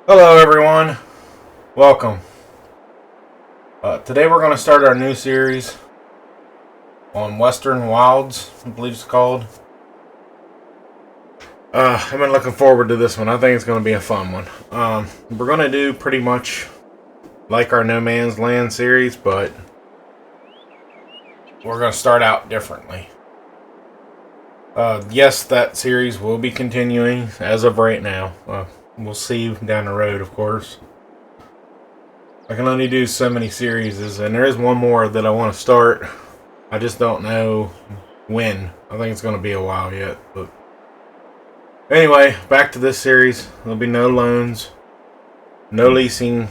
Hello everyone, welcome. Today we're going to start our new series on Western Wilds, I believe it's called. I've been looking forward to this one. I think it's going to be a fun one. We're going to do pretty much like our No Man's Land series, but we're going to start out differently. Yes, that series will be continuing as of right now. We'll see down the road, of course. I can only do so many series, and there is one more that I want to start. I just don't know when. I think it's going to be a while yet. But anyway, back to this series. There'll be no loans, no leasing.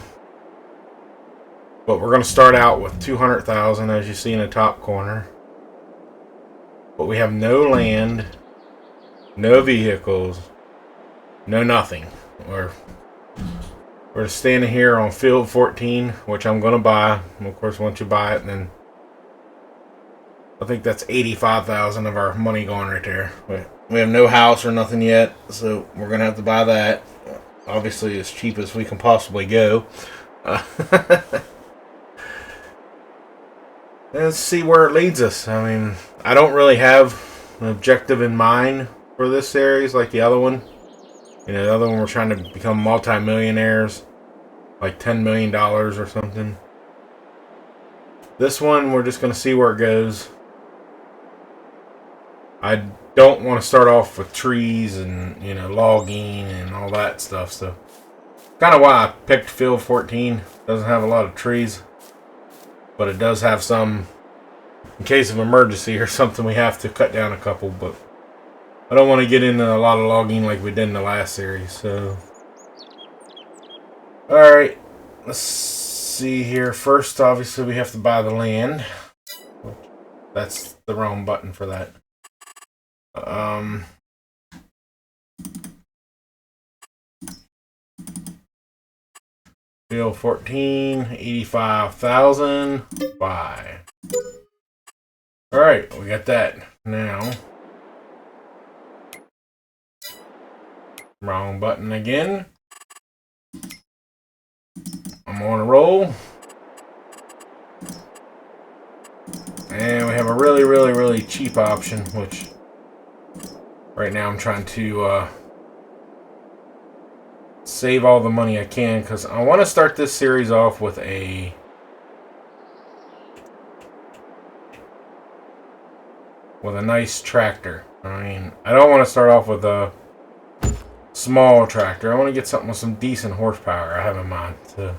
But we're going to start out with 200,000, as you see in the top corner. But we have no land, no vehicles, no nothing. We're standing here on field 14, which I'm going to buy. And of course, once you buy it, then I think that's 85,000 of our money gone right there. We have no house or nothing yet, so we're going to have to buy that. Obviously, as cheap as we can possibly go. Let's see where it leads us. I mean, I don't really have an objective in mind for this series like the other one. You know, the other one we're trying to become multi-millionaires, like $10 million or something. This one, we're just going to see where it goes. I don't want to start off with trees and, you know, logging and all that stuff. So, kind of why I picked field 14. Doesn't have a lot of trees, but it does have some in case of emergency or something. We have to cut down a couple, but I don't want to get into a lot of logging like we did in the last series. So, all right, let's see here. First, obviously, we have to buy the land. That's the wrong button for that. Bill 14, 85,000. Buy. Alright, we got that. Now, wrong button again. I'm on a roll. And we have a really cheap option, which right now I'm trying to save all the money I can, because I want to start this series off with a nice tractor. I mean, I don't want to start off with a small tractor. I want to get something with some decent horsepower I have in mind. So,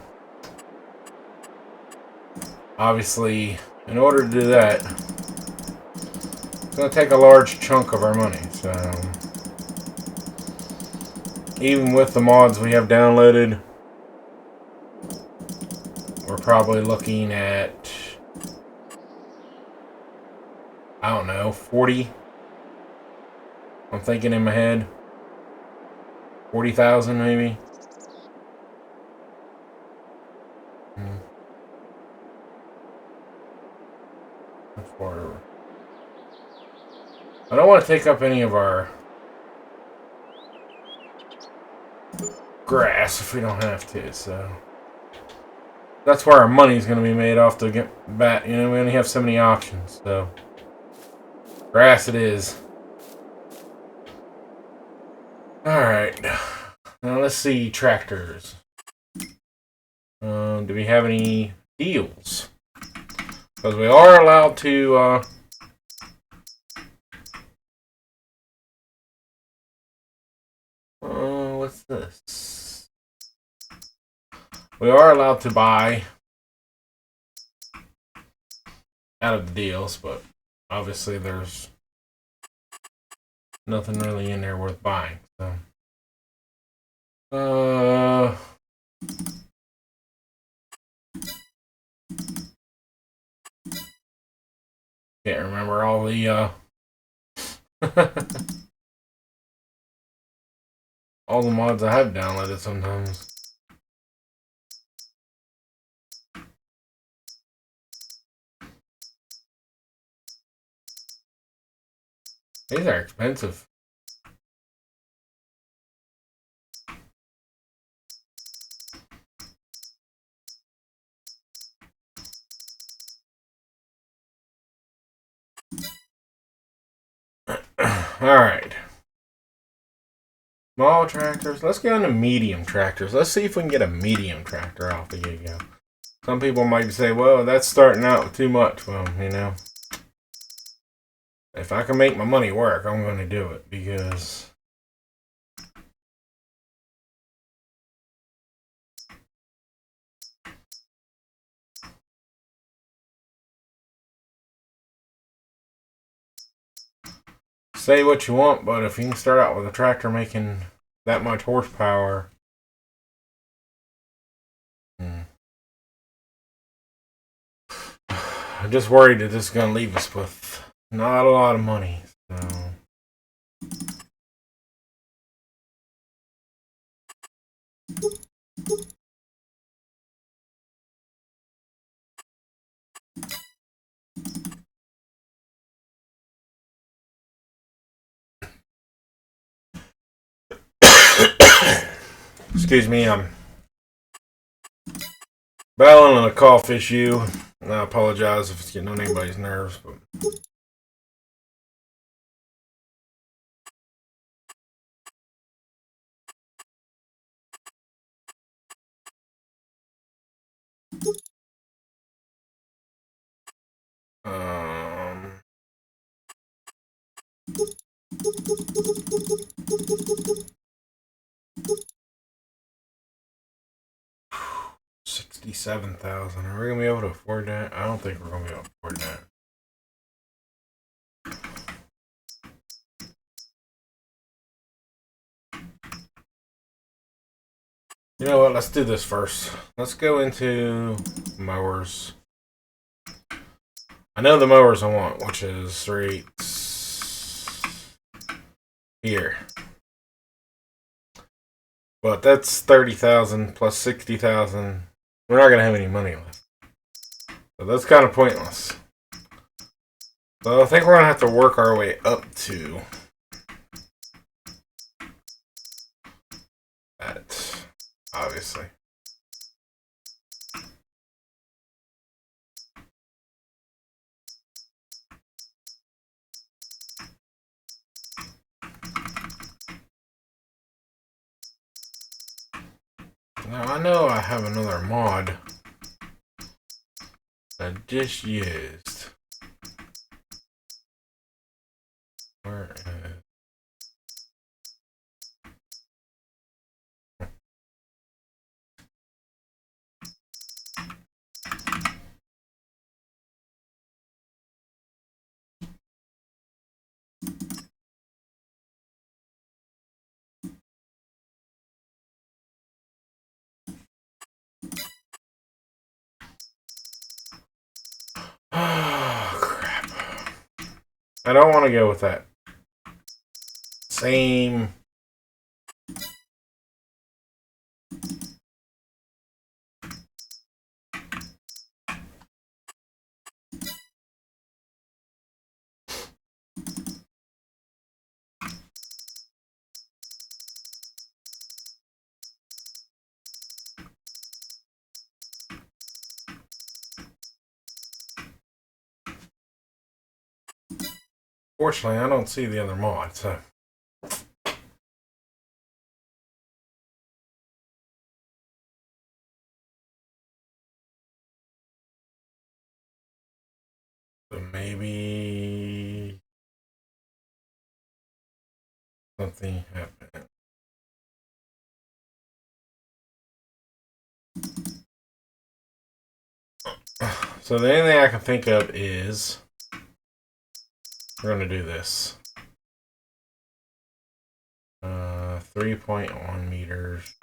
obviously, in order to do that, it's going to take a large chunk of our money. So, even with the mods we have downloaded, we're probably looking at, I don't know, 40. I'm thinking in my head. 40,000 maybe. I don't want to take up any of our grass if we don't have to, so that's where our money's going to be made off to get back. You know, we only have so many options, so grass it is. Alright, now let's see tractors. Do we have any deals? Because we are allowed to what's this? We are allowed to buy out of the deals, but obviously there's nothing really in there worth buying. So, can't remember all the all the mods I have downloaded sometimes. These are expensive. Alright. Small tractors. Let's go into medium tractors. Let's see if we can get a medium tractor off the get-go. Some people might say, well, that's starting out with too much. Well, you know, if I can make my money work, I'm going to do it because say what you want, but if you can start out with a tractor making that much horsepower, I'm just worried that this is going to leave us with not a lot of money. So. Excuse me, I'm battling a cough issue. And I apologize if it's getting on anybody's nerves, but um 67,000. Are we gonna be able to afford that? I don't think we're gonna be able to afford that. You know what? Let's do this first. Let's go into mowers. I know the mowers I want, which is right here. But that's 30,000 plus 60,000. We're not gonna have any money left. So that's kind of pointless. So I think we're gonna have to work our way up to that, obviously. Now I know I have another mod I just used. Where is oh, crap. I don't want to go with that same. Fortunately, I don't see the other mod, so. So maybe something happened. So the only thing I can think of is we're going to do this. 3.1 meters.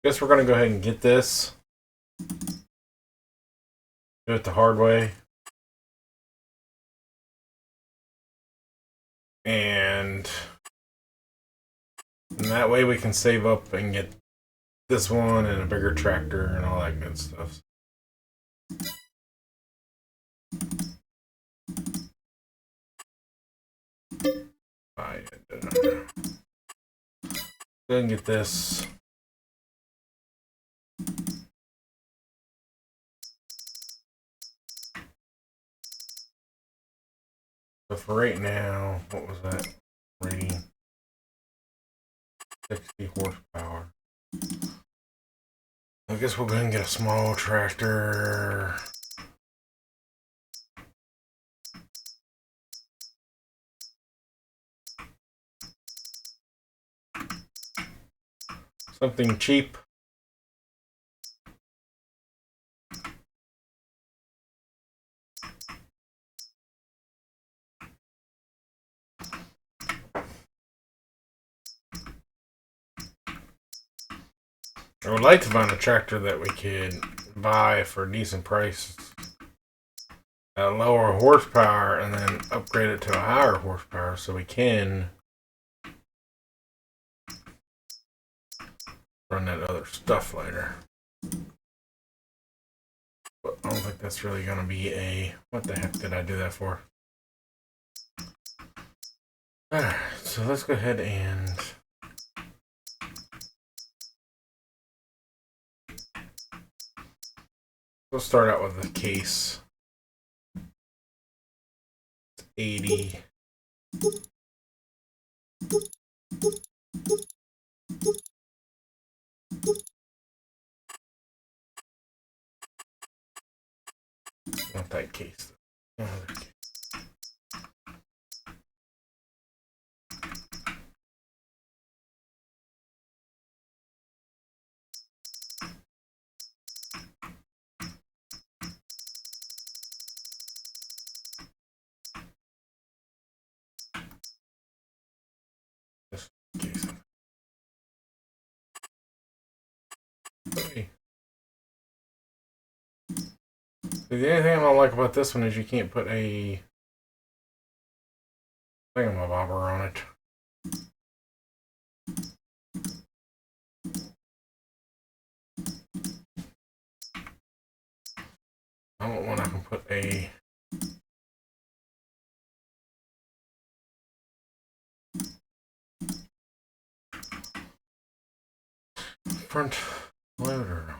Guess we're going to go ahead and get this. Do it the hard way. And that way we can save up and get this one and a bigger tractor and all that good stuff. Go ahead and get this. So for right now, what was that rating? 60 horsepower. I guess we'll go ahead and get a small tractor. Something cheap. I would like to find a tractor that we could buy for a decent price at a lower horsepower and then upgrade it to a higher horsepower so we can run that other stuff later. But I don't think that's really going to be a... What the heck did I do that for? Alright, so let's go ahead and... We'll start out with the case. It's 80. Not that case. Another case. This case. Okay. The only thing I don't like about this one is you can't put a thingamabobber on it. I want one I can put a front loader.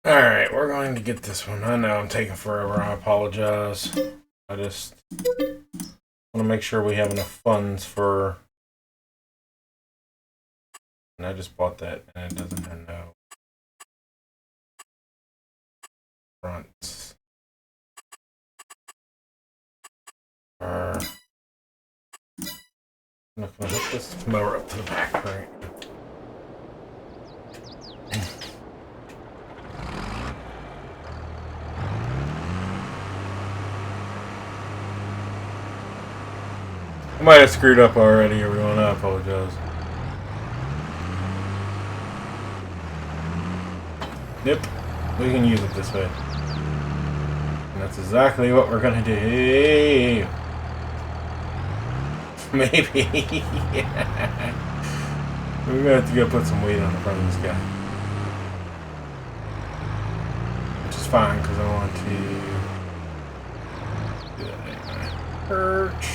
Alright, we're going to get this one. I know I'm taking forever. I apologize. I just want to make sure we have enough funds for... And I just bought that and it doesn't have no fronts. I'm not going to hook this mower up to the back right. I might have screwed up already, everyone. I apologize. Yep, we can use it this way. And that's exactly what we're gonna do. Maybe. Yeah. We're gonna have to go put some weight on the front of this guy. Which is fine, because I want to do that anyway. Perch.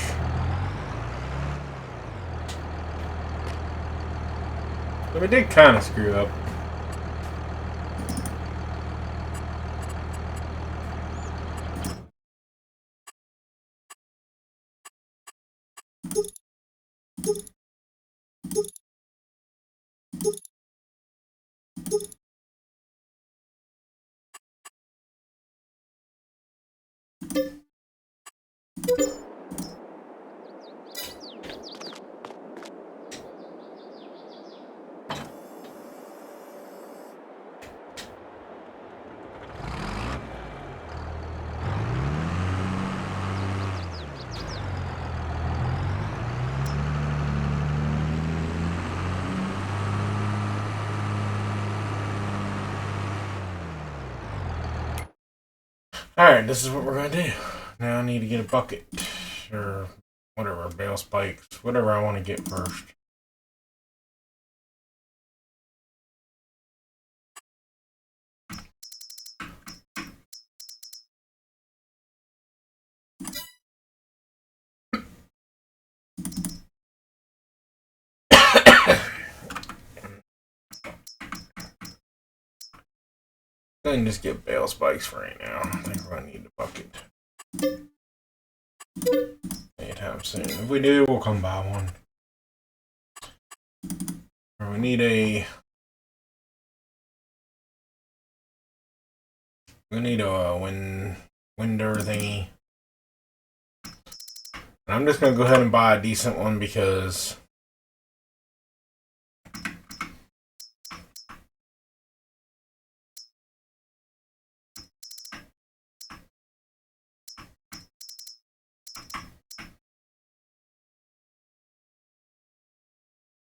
So we did kind of screw up. Alright, this is what we're gonna do. Now I need to get a bucket. Or whatever, bale spikes. Whatever I want to get first. I can just get bale spikes for right now. I think we're gonna need a bucket. Anytime soon. If we do, we'll come buy one. Or we need a window thingy. And I'm just gonna go ahead and buy a decent one because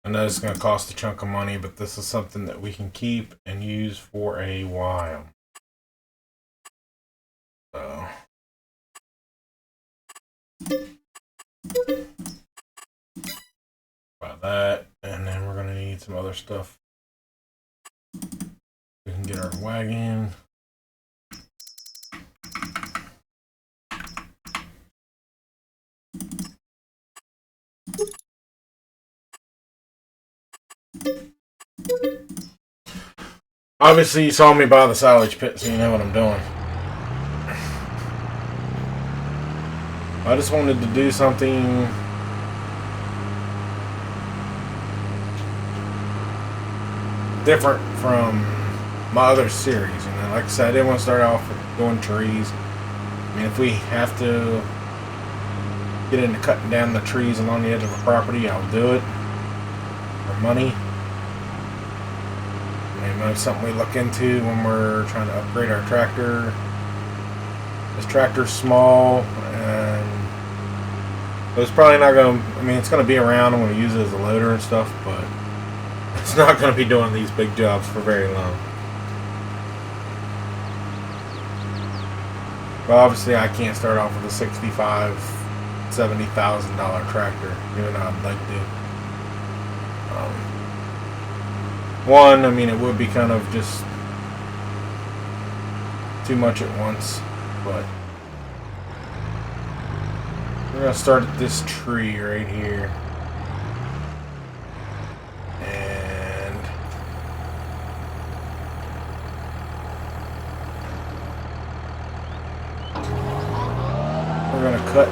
I know it's going to cost a chunk of money, but this is something that we can keep and use for a while. So, buy that, and then we're going to need some other stuff. We can get our wagon. Obviously, you saw me buy the silage pit, so you know what I'm doing. I just wanted to do something different from my other series. You know, like I said, I didn't want to start off with doing trees. I mean, if we have to get into cutting down the trees along the edge of a property, I'll do it for money. I mean, that's something we look into when we're trying to upgrade our tractor. This tractor's small, and it's probably not going to, I mean, it's going to be around. I'm going to use it as a loader and stuff, but it's not going to be doing these big jobs for very long. But obviously, I can't start off with a $65,000, $70,000 tractor, even though I'd like to. One, I mean, it would be kind of just too much at once, but we're going to start at this tree right here. And we're going to cut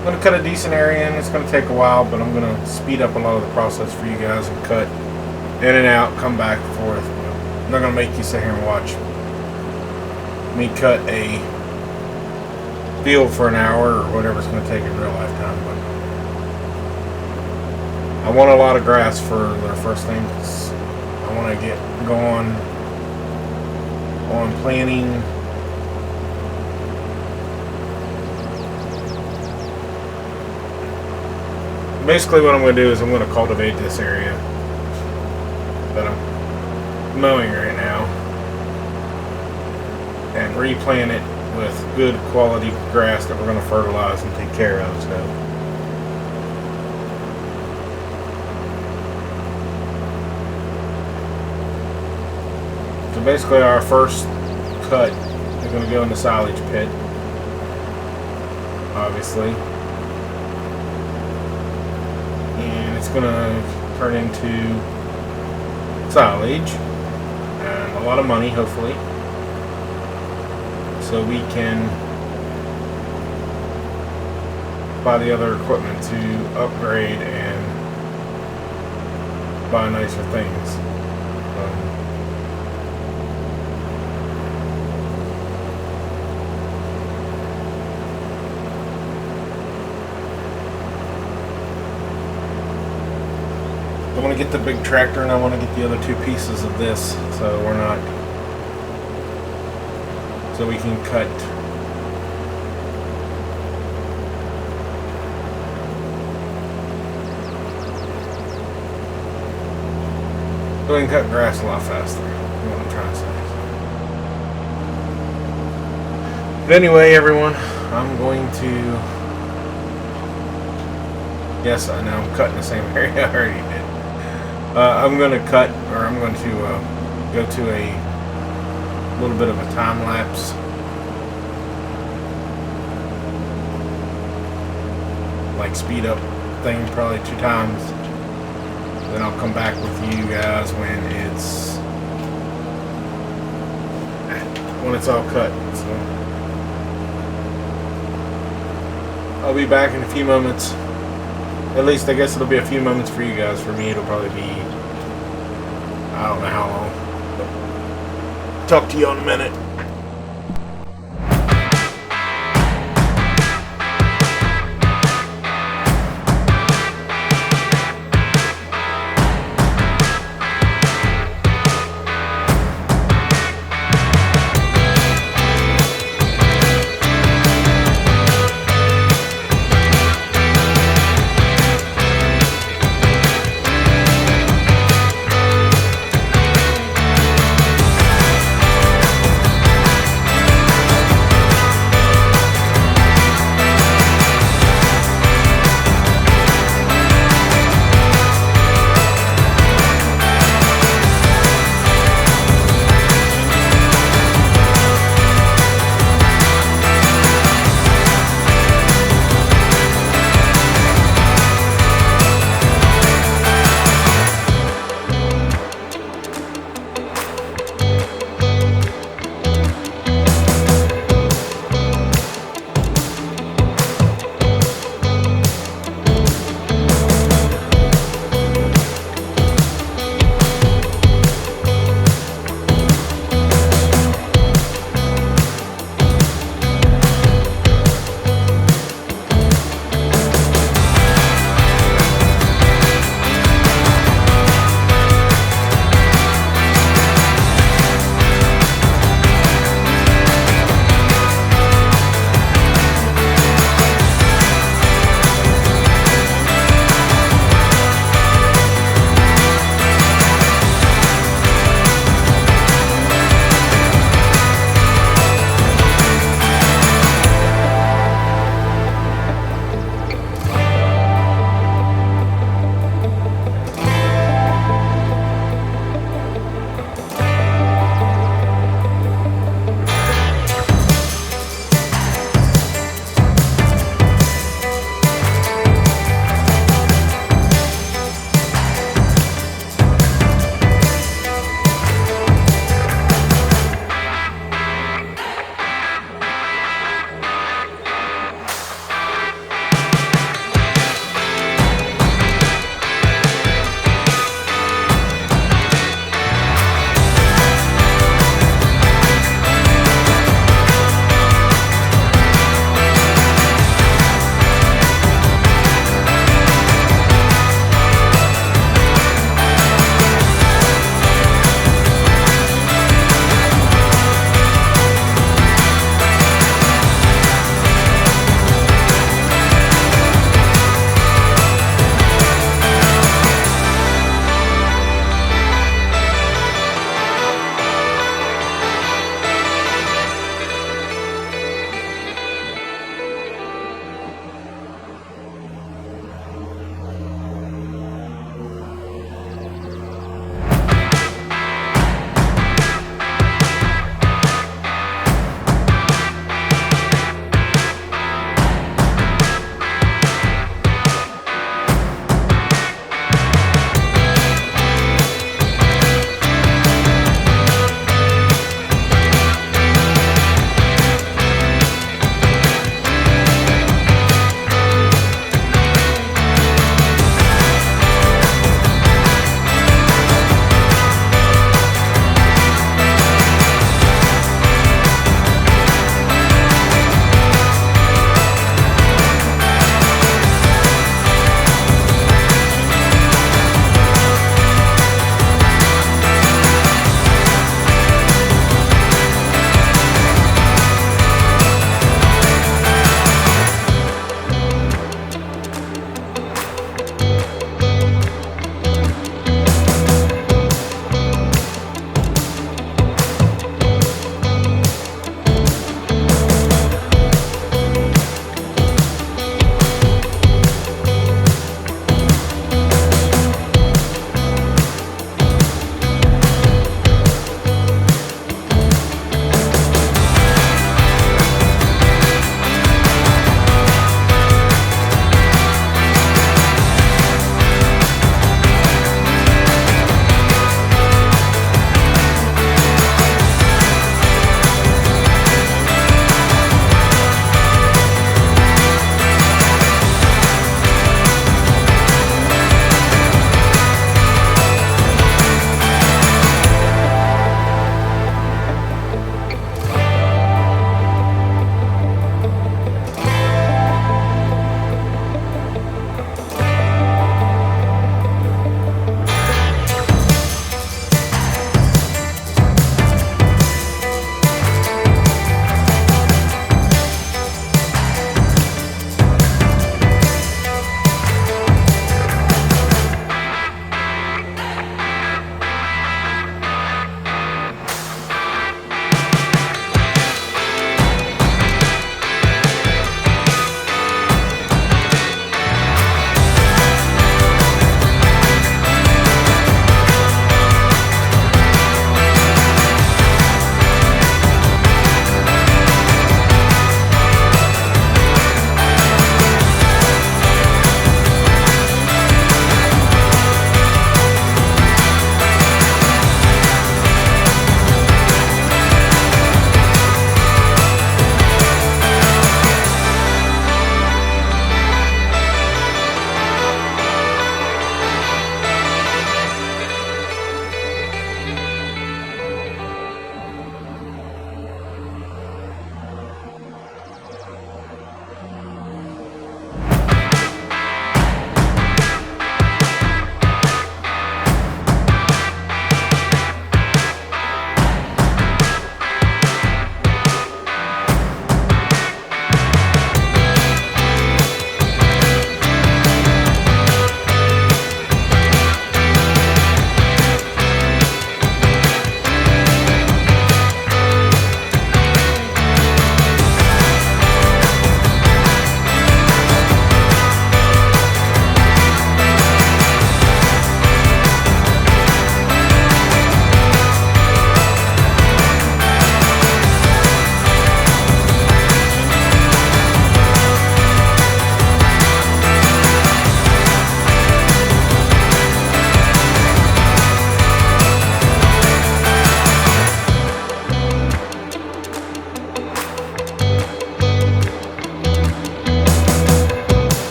I'm going to cut a decent area, and it's going to take a while, but I'm going to speed up a lot of the process for you guys and cut in and out, come back and forth. I'm not going to make you sit here and watch me cut a field for an hour or whatever it's going to take in real lifetime. But I want a lot of grass for their first thing. I want to get going on planting. Basically what I'm going to do is I'm going to cultivate this area that I'm mowing right now and replant it with good quality grass that we're going to fertilize and take care of. So basically our first cut is going to go in the silage pit, obviously. And it's going to turn into silage and a lot of money, hopefully, so we can buy the other equipment to upgrade and buy nicer things. I want to get the big tractor, and I want to get the other two pieces of this, so we can cut grass a lot faster. You know what I'm trying to say. But anyway, everyone, I'm going to... Yes, I know, I'm cutting the same area I already did. I'm going to cut, or I'm going to go to a little bit of a time lapse. Like speed up thing probably 2 times. Then I'll come back with you guys when it's all cut. So I'll be back in a few moments. At least I guess it'll be a few moments for you guys. For me it'll probably be, I don't know how long. But talk to you in a minute.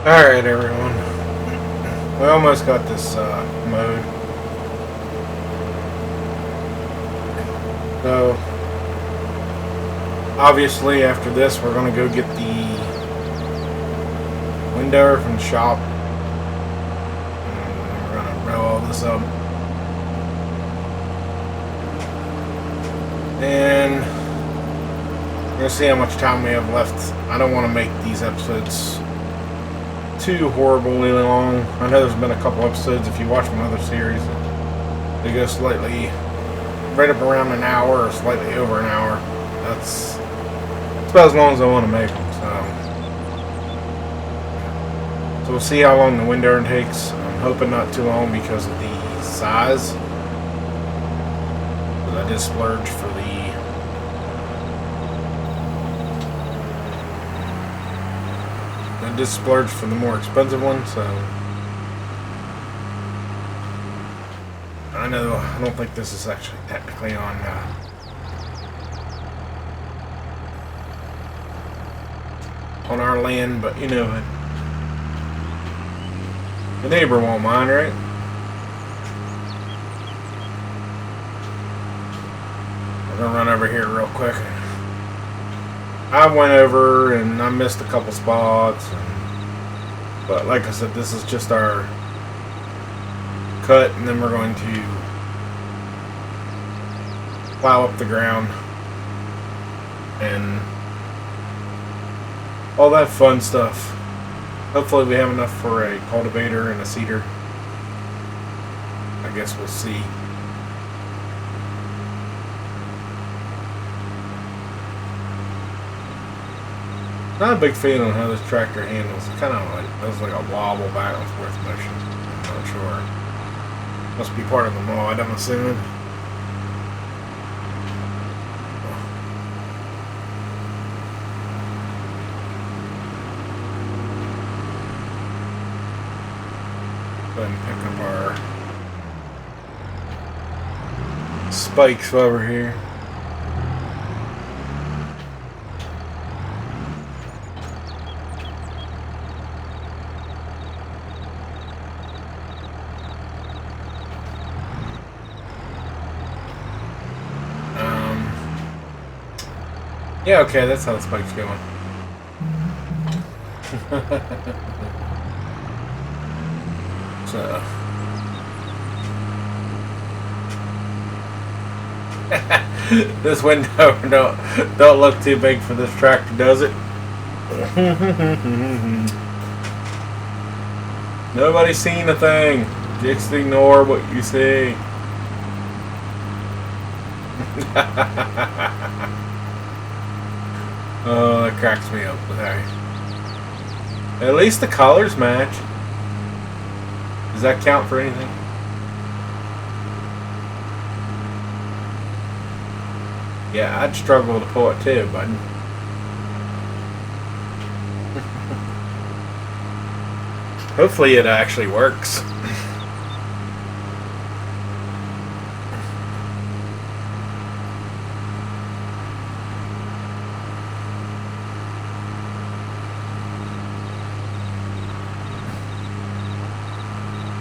Alright, everyone. We almost got this mode. So, obviously, after this, we're going to go get the window from the shop. And we're going to roll all this up. And we're going to see how much time we have left. I don't want to make these episodes too horribly long. I know there's been a couple episodes, if you watch my other series, they go slightly right up around an hour or slightly over an hour. That's about as long as I want to make them. So we'll see how long the window takes. I'm hoping not too long because of the size. But I did splurge for the more expensive one, so I don't think this is actually technically on our land, but you know, the neighbor won't mind, right? We're gonna run over here real quick. I went over and I missed a couple spots, but like I said, this is just our cut, and then we're going to plow up the ground and all that fun stuff. Hopefully we have enough for a cultivator and a seeder. I guess we'll see. Not a big fan on how this tractor handles. It kind of does like a wobble back and forth motion. I'm not sure. Must be part of the mod, I'm assuming. Go ahead and pick up our spikes over here. Yeah, okay, that's how the spike's going. So. This window don't look too big for this tractor, does it? Nobody's seen a thing. Just ignore what you see. Oh, that cracks me up. Sorry. At least the colors match. Does that count for anything? Yeah, I'd struggle to pull it too, bud. Hopefully it actually works.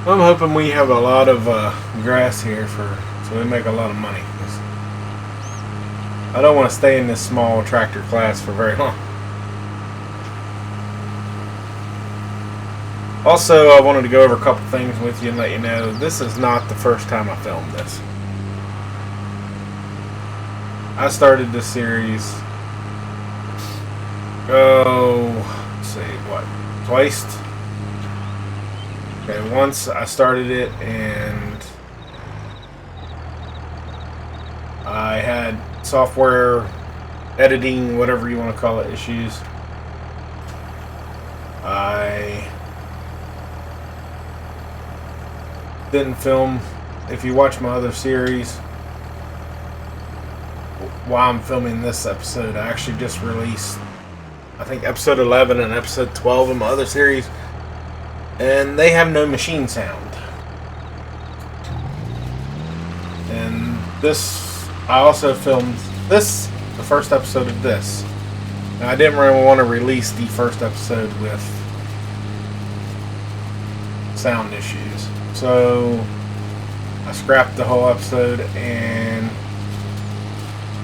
I'm hoping we have a lot of grass here so we make a lot of money. I don't want to stay in this small tractor class for very long. Also, I wanted to go over a couple things with you and let you know this is not the first time I filmed this. I started this series, let's see, what, twice? Okay, once I started it and I had software editing, whatever you want to call it, issues. I didn't film. If you watch my other series, while I'm filming this episode, I actually just released, I think, episode 11 and episode 12 of my other series, and they have no machine sound. And this, I also filmed this, the first episode of this. Now, I didn't really want to release the first episode with sound issues. So I scrapped the whole episode and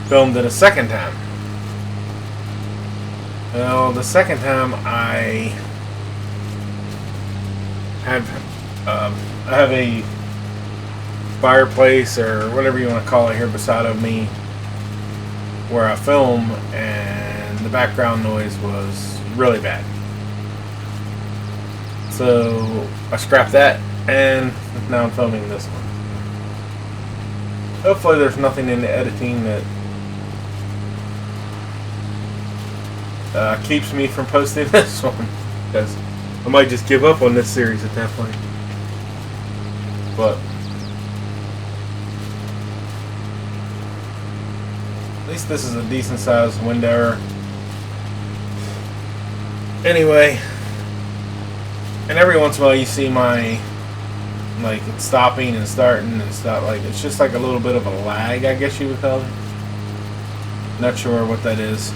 filmed it a second time. Well, the second time I have a fireplace or whatever you want to call it here beside of me where I film, and the background noise was really bad. So I scrapped that, and now I'm filming this one. Hopefully there's nothing in the editing that keeps me from posting this one, because I might just give up on this series at that point. But at least this is a decent sized wind error. Anyway, and every once in a while you see my, like, it's stopping and starting and stuff. Like, it's just like a little bit of a lag, I guess you would call it. Not sure what that is.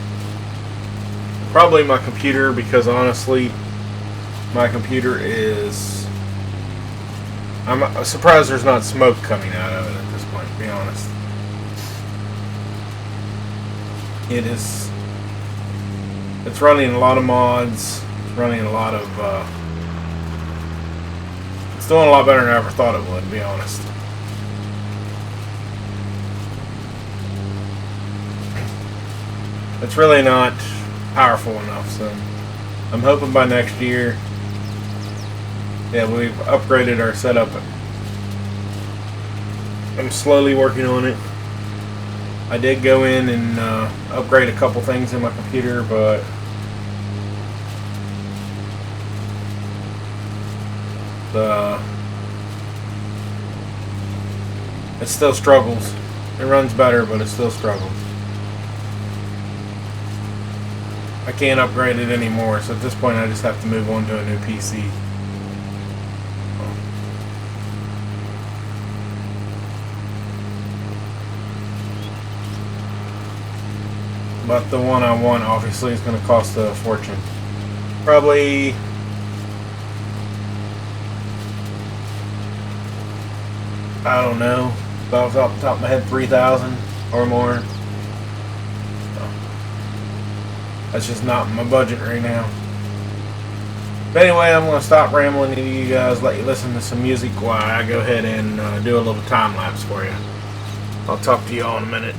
Probably my computer, because honestly, my computer is... I'm surprised there's not smoke coming out of it at this point, to be honest. It's running a lot of mods. It's running a lot of... it's doing a lot better than I ever thought it would, to be honest. It's really not powerful enough, so I'm hoping by next year, yeah, we've upgraded our setup. I'm slowly working on it. I did go in and upgrade a couple things in my computer, but it still struggles. It runs better, but it still struggles. I can't upgrade it anymore, so at this point I just have to move on to a new PC. But the one I want obviously is going to cost a fortune. Probably I don't know, about off the top of my head, 3,000 or more. That's just not my budget right now. But anyway, I'm going to stop rambling to you guys, let you listen to some music while I go ahead and do a little time lapse for you. I'll talk to you all in a minute.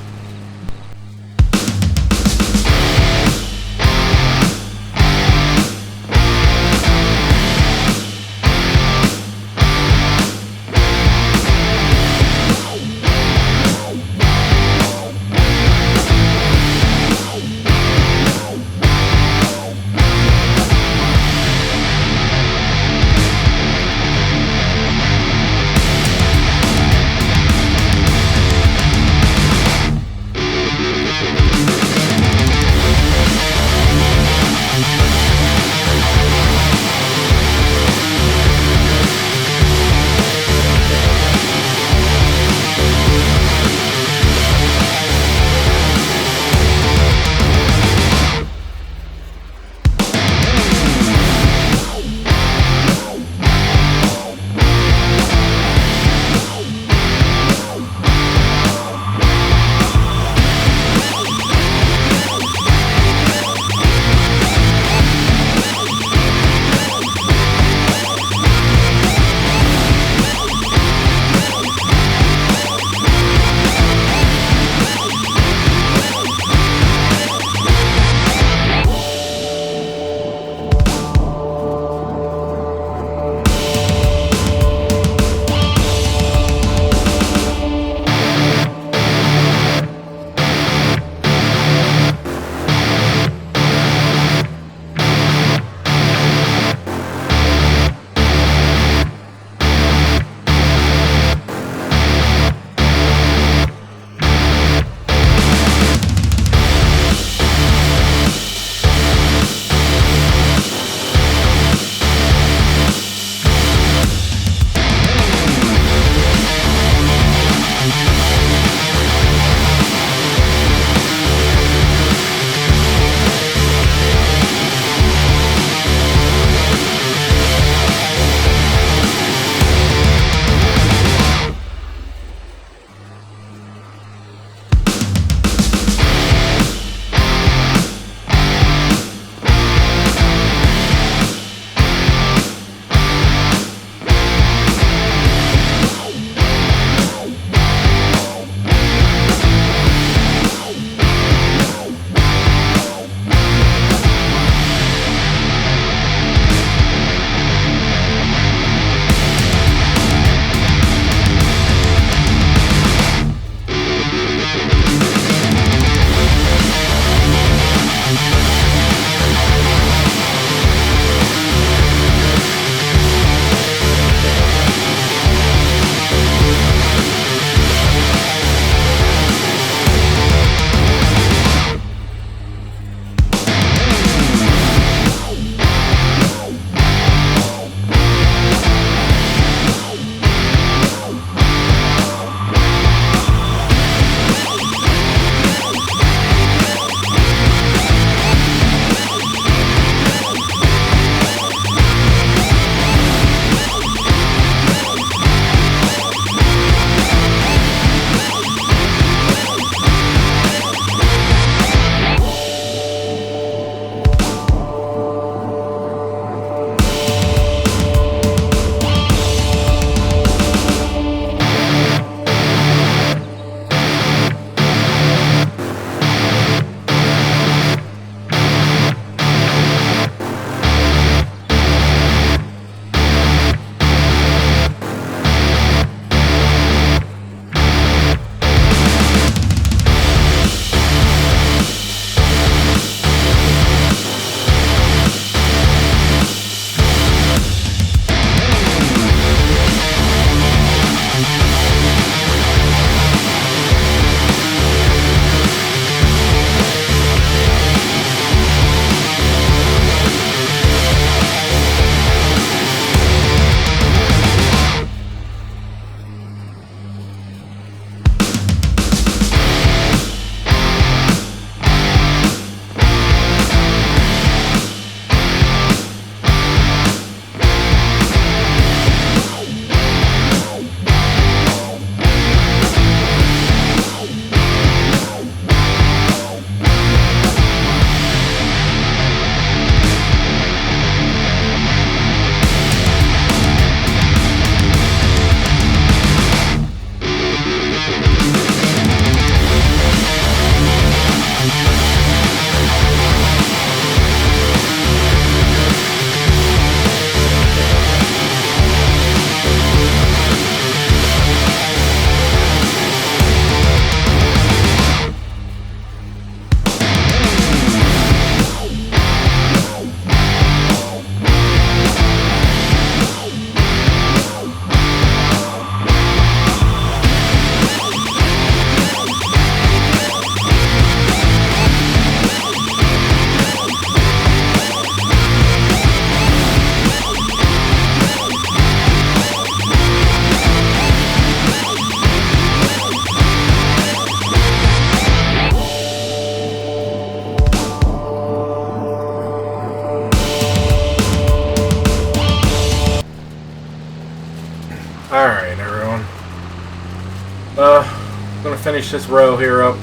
finish this row here up.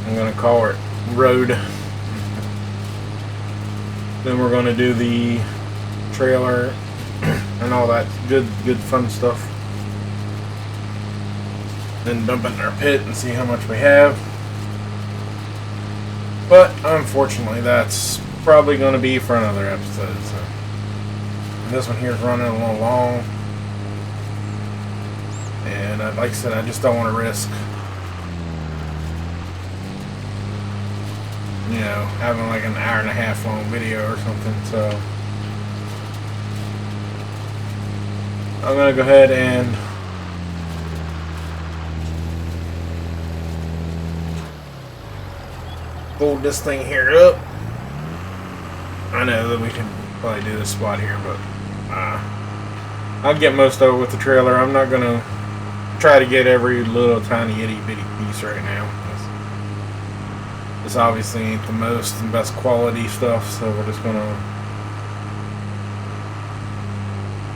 I'm gonna call it road. Then we're gonna do the trailer and all that good fun stuff. Then dump it in our pit and see how much we have. But unfortunately, that's probably going to be for another episode. So this one here is running a little long, and like I said, I just don't want to risk, you know, having like an hour and a half long video or something. So I'm going to go ahead and fold this thing here up. I know that we can probably do this spot here, but I'll get most of it with the trailer. I'm not gonna try to get every little tiny itty bitty piece right now. This obviously ain't the most and best quality stuff, so we're just gonna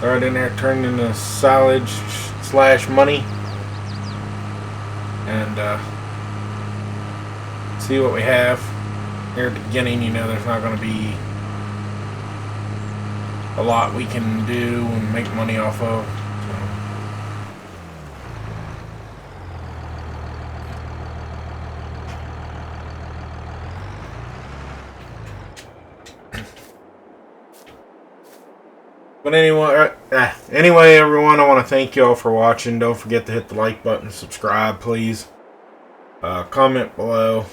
throw it in there, turn it into silage / money, and see what we have. Here at the beginning, you know, there's not going to be a lot we can do and make money off of. But anyway, everyone, I want to thank you all for watching. Don't forget to hit the like button, subscribe, please. Comment below.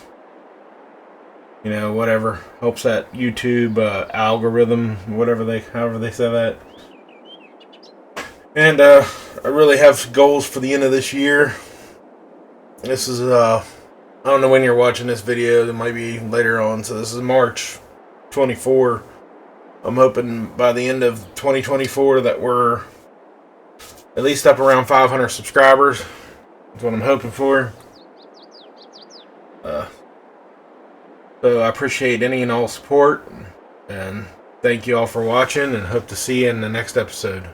You know, whatever helps that YouTube algorithm, however they say that. And I really have goals for the end of this year. This is I don't know when you're watching this video. It might be later on. So this is March 24. I'm hoping by the end of 2024 that we're at least up around 500 subscribers. That's what I'm hoping for. So I appreciate any and all support, and thank you all for watching, and hope to see you in the next episode.